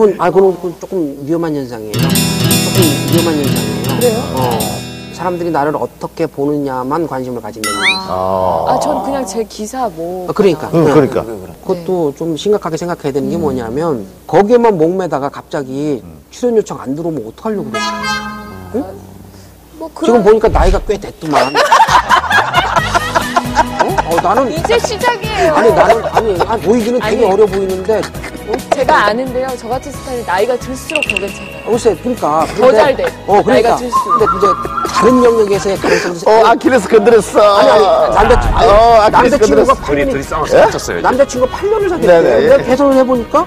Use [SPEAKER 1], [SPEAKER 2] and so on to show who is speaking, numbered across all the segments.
[SPEAKER 1] 그건 조금 위험한 현상이에요. 조금 위험한 현상이에요.
[SPEAKER 2] 그래요?
[SPEAKER 1] 사람들이 나를 어떻게 보느냐만 관심을 가진다는 얘기죠.
[SPEAKER 2] 전 그냥 제 기사 뭐.
[SPEAKER 1] 그러니까.
[SPEAKER 3] 그러니까.
[SPEAKER 1] 그것도 좀 심각하게 생각해야 되는 게 뭐냐면, 거기에만 목매다가 갑자기 출연 요청 안 들어오면 어떡하려고 그래. 응?
[SPEAKER 2] 뭐
[SPEAKER 1] 지금 보니까 나이가 꽤 됐더만. 나는.
[SPEAKER 2] 이제 시작이에요.
[SPEAKER 1] 나는 보이기는 되게 어려 보이는데.
[SPEAKER 2] 제가 아는데요. 저 같은 스타일이 나이가 들수록 더 괜찮아요.
[SPEAKER 1] 글쎄, 그러니까.
[SPEAKER 2] 더 잘 돼.
[SPEAKER 1] 그러니까.
[SPEAKER 2] 나이가 들수록.
[SPEAKER 1] 근데 이제 다른 영역에서의 가능성도.
[SPEAKER 3] 아킬레스 건드렸어.
[SPEAKER 1] 남자친구가
[SPEAKER 4] 둘이 싸웠어요.
[SPEAKER 1] 남자친구가 8년을 사귀었대.
[SPEAKER 3] 네네.
[SPEAKER 1] 내가 계산을 해보니까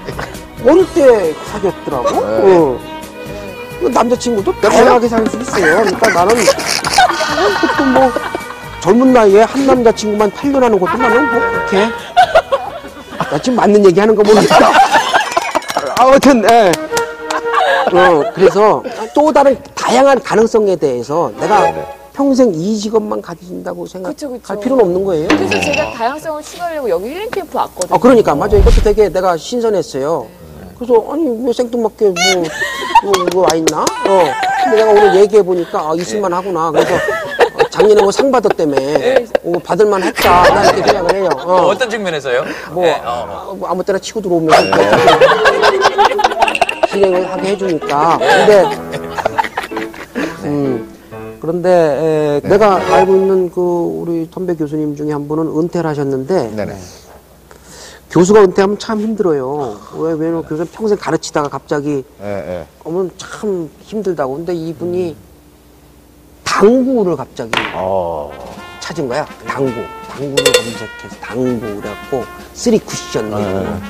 [SPEAKER 1] 어릴 때 사귀었더라고. 남자친구도 다양하게 살 수 있어요. 그러니까 나는 그것도 뭐 젊은 나이에 한 남자친구만 8년 하는 것도 나는 뭐 그렇게. 나 지금 맞는 얘기 하는 거 모르겠다. 아무튼, 그래서 또 다른 다양한 가능성에 대해서 내가 평생 이 직업만 가진다고 생각할 필요는 없는 거예요.
[SPEAKER 2] 그래서 제가 다양성을 추가하려고 여기 힐링 캠프 왔거든요.
[SPEAKER 1] 그러니까, 맞아. 이것도 되게 내가 신선했어요. 그래서, 아니, 왜 생뚱맞게 뭐 와 있나? 근데 내가 오늘 얘기해보니까, 있을만 하구나. 그래서, 작년에 뭐 상 받았다며, 받을만 했다. 나 이렇게 생각을 해요.
[SPEAKER 4] 어떤 측면에서요?
[SPEAKER 1] 뭐 아무 때나 치고 들어오면 진행을 하게 해주니까. 그런데 내가 알고 있는 우리 선배 교수님 중에 한 분은 은퇴를 하셨는데,
[SPEAKER 3] 네네.
[SPEAKER 1] 교수가 은퇴하면 참 힘들어요. 왜냐면 교수는 평생 가르치다가 갑자기 오면 참 힘들다고. 근데 이분이 당구를 갑자기 찾은 거야. 당구를 검색해서 당구 그래갖고 3쿠션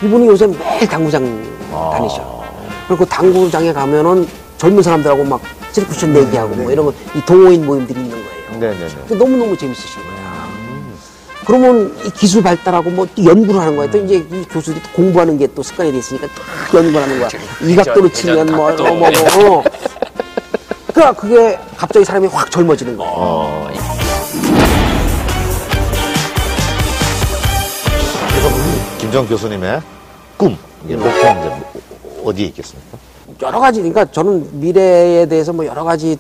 [SPEAKER 1] 이분이 요새 매일 당구장 다니셔. 그리고 당구장에 가면은 젊은 사람들하고 막 3쿠션 내기하고 뭐 이런 거, 이 동호인 모임들이 있는 거예요.
[SPEAKER 3] 네네네.
[SPEAKER 1] 너무너무 재밌으신 거야. 그러면 이 기술 발달하고 뭐 또 연구를 하는 거야. 또 이제 이 교수들이 또 공부하는 게 또 습관이 돼 있으니까 또 연구를 하는 거야. 이 각도로 치면 그러니까 그게 갑자기 사람이 확 젊어지는 거야.
[SPEAKER 3] 김정욱 교수님의 꿈, 목표는 어디에 있겠습니까?
[SPEAKER 1] 여러 가지, 그러니까 저는 미래에 대해서 뭐 여러 가지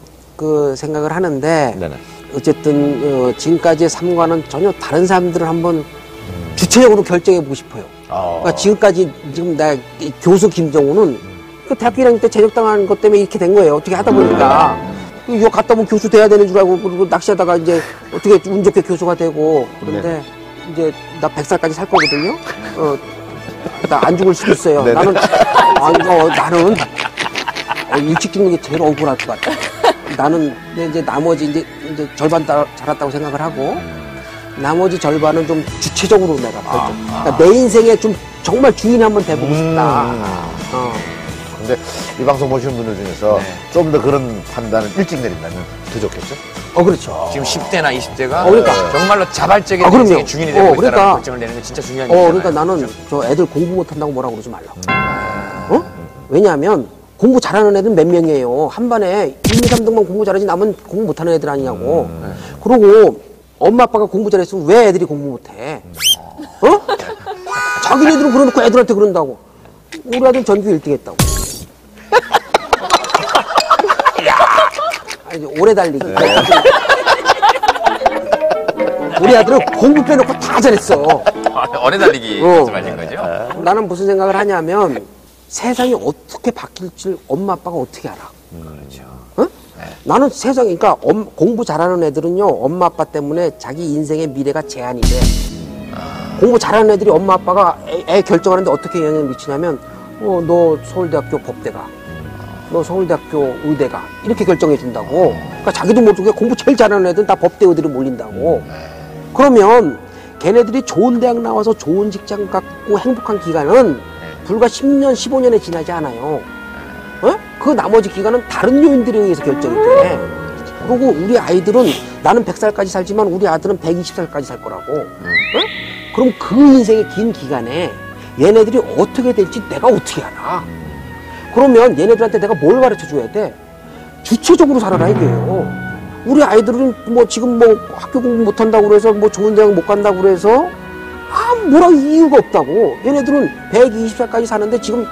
[SPEAKER 1] 생각을 하는데,
[SPEAKER 3] 네네.
[SPEAKER 1] 어쨌든 지금까지의 삶과는 전혀 다른 삶들을 한번 주체적으로 결정해보고 싶어요. 그러니까 지금 나 교수 김정우는 그 대학교 1학년 때 제적당한 것 때문에 이렇게 된 거예요. 어떻게 하다 보니까 이거 갔다 보면 교수 돼야 되는 줄 알고, 그리고 낚시하다가 이제 어떻게 운 좋게 교수가 되고. 그런데 이제 나 100살까지 살 거거든요. 나 안 죽을 수도 있어요.
[SPEAKER 3] 네네.
[SPEAKER 1] 나는 일찍 죽는 게 제일 억울할 것 같아. 나는 이제 나머지 이제 절반 자랐다고 생각을 하고, 나머지 절반은 좀 주체적으로 내가 그러니까 내 인생에 좀 정말 주인이 한번 돼보고 싶다.
[SPEAKER 3] 근데 이 방송 보시는 분들 중에서 좀 더 그런 판단을 일찍 내린다면 더 좋겠죠?
[SPEAKER 1] 그렇죠.
[SPEAKER 4] 지금 10대나 20대가
[SPEAKER 1] 그러니까.
[SPEAKER 4] 정말로 자발적인
[SPEAKER 1] 그럼요.
[SPEAKER 4] 인생의 주인이 되고 있다는
[SPEAKER 1] 그러니까.
[SPEAKER 4] 결정을 내는 게 진짜 중요한 일이잖아요.
[SPEAKER 1] 그러니까 나는 저 애들 공부 못한다고 뭐라고 그러지 말라고. 왜냐하면 공부 잘하는 애들은 몇 명이에요. 한 반에 1, 2, 3등만 공부 잘하지 남은 공부 못하는 애들 아니냐고. 그리고 엄마 아빠가 공부 잘했으면 왜 애들이 공부 못해? 자기네들은 그러놓고 애들한테 그런다고. 우리 아들 전교 1등 했다고. 오래 달리기. 우리 아들은 공부 빼놓고 다 잘했어.
[SPEAKER 4] 오래 달리기 말씀하신 거죠?
[SPEAKER 1] 나는 무슨 생각을 하냐면, 세상이 어떻게 바뀔지 엄마 아빠가 어떻게 알아? 그렇죠. 나는 그러니까 공부 잘하는 애들은요, 엄마 아빠 때문에 자기 인생의 미래가 제한이 돼. 공부 잘하는 애들이 엄마 아빠가 애 결정하는데 어떻게 영향을 미치냐면, 너 서울대학교 법대가, 너 서울대학교 의대가, 이렇게 결정해 준다고. 그러니까 자기도 모르게 공부 제일 잘하는 애들은 다 법대 의대를 몰린다고. 그러면 걔네들이 좋은 대학 나와서 좋은 직장 갖고 행복한 기간은 불과 10년, 15년에 지나지 않아요. 그 나머지 기간은 다른 요인들에 의해서 결정이 돼. 그리고 우리 아이들은, 나는 100살까지 살지만 우리 아들은 120살까지 살 거라고. 그럼 그 인생의 긴 기간에 얘네들이 어떻게 될지 내가 어떻게 알아? 그러면 얘네들한테 내가 뭘 가르쳐 줘야 돼? 주체적으로 살아라 이게요. 우리 아이들은 뭐 지금 뭐 학교 공부 못 한다고 그래서 뭐 좋은 대학 못 간다고 그래서 뭐라 이유가 없다고. 얘네들은 120살까지 사는데 지금